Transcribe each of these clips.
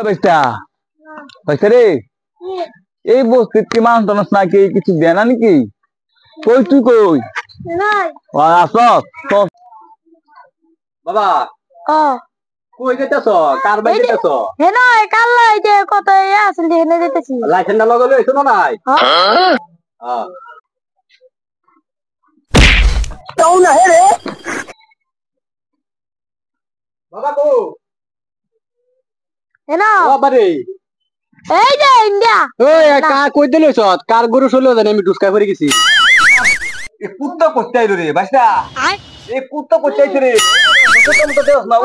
বাইস্তা বাইস্তা রে এই বস্তির কি মানুষ টানুষ নাকি কিছু দেয় না নাকি? কই তুই কই আস বাবা? কই যেতেছ? কার বাড়ি যেতেছ? হেনা কাল্লা এই যে কত আছে যে হেনে যেতেছি। লাইসেন্স না লাগালে হইছো না নাই? হ্যাঁ তাও না রে বাবা কো হেনা বাবা রে এই যে ইন্ডিয়া ওই কার কই দিলছ? কার গরু চলে জানি আমি ঢুসকা পড়ে গেছি। এ কুত্তা করতে আইলো রে বাইস্তা। এই কুত্তা করতে আইছে রে। কুত্তা মতো দেখ না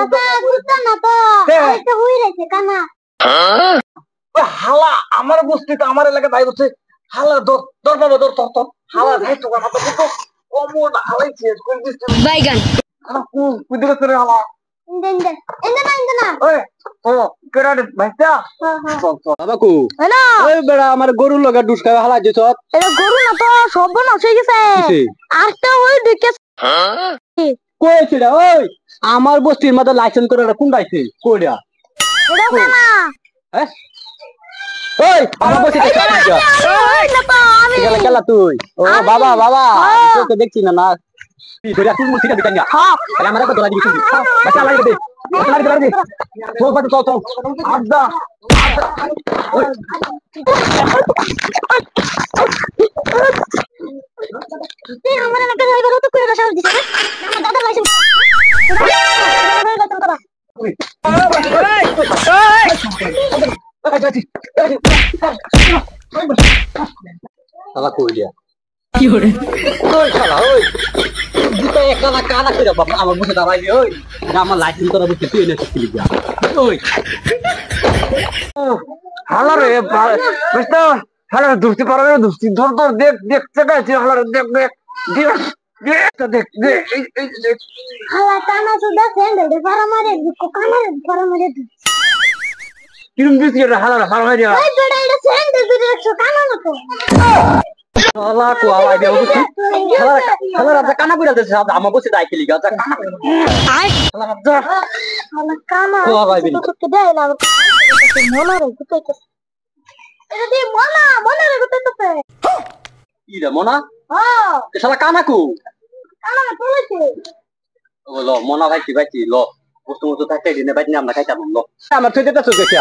কুত্তা না তো একটা হই রইছে কানা। হালা আমার বস্তিতে আমার এলাকা ভাই বলছে হালা দর দর বাবা দর তর তর হালা ভাই তো কথা তো অমর হালাইছে কোন দিছে বাইগান হালা কই দিল করে হালা ইন্দা ওই ও কেডা ভাইটা চল চল বাবা কো হেনা ওই বেড়া আমার গরুর লগা ঢুসকা হালা দিছ। এটা গরু না তো সব না হয়ে গেছে আরটা হই ঢুকে কইছে রে ওই আমার বস্তির মধ্যে লাইসেন্স করে কোনটাইছে কইরা এটা কানা। হ্যাঁ ওই আমার বস্তিতে কাজ যা ওই না তো আমি গেলা গেলা তুই ও বাবা বাবা তুই তো দেখছিস না না তুই তুই মুখ থেকে বিকানি হ্যাঁ আমার একটা দলা দিবি বাচ্চা লাগবে দে বাচ্চা লাগবে দে চল বাচ্চা চল চল আড্ডা ওই তুই আমার একটা ড্রাইভার তো করে বসা দিছিস আমার দাদা লাইসেন্স শালা কই দিয়া কি হরে ওই শালা ওই দুটো একলা কানা কইরা বাবা আমার মুখে দাঁড়াইলি ওই আমার লাইসেন্স করা বুঝতে তুই এনে শিখলি যা ওই হালা রে বুঝতো হালা দুস্তি পারবে না দুস্তি ধর ধর দেখ দেখ চেকাইছি হালা দেখ দেখ দেখ দেখ দেখ এই দেখ হালা কানা সুদা স্যান্ডেল পারা মারে দুকো কানা পারা মারে কিরম দিছি রে হালা হালা হইয়া ওই বেটা এটা স্যান্ডেল দুটো একশো কানা না তো শালা কো আওয়াজ দেও বুঝছি হালা হালা রাজা কানা কইরা দেছে আমার বসে দাই খেলি গা কানা আই হালা রাজা হালা কানা কো আওয়াজ দিল তো দেয় না মনা রে কুতাইতে এটা দি মনা রে কুতাইতে কি রে মনা হ্যাঁ এ শালা কানা কো কানা তুলেছে ও লো মনা ভাই কি লো বস্তু মতো থাকতে দিনে বাইতে আমরা খাইতাম লো আমার থইতে তো চোখে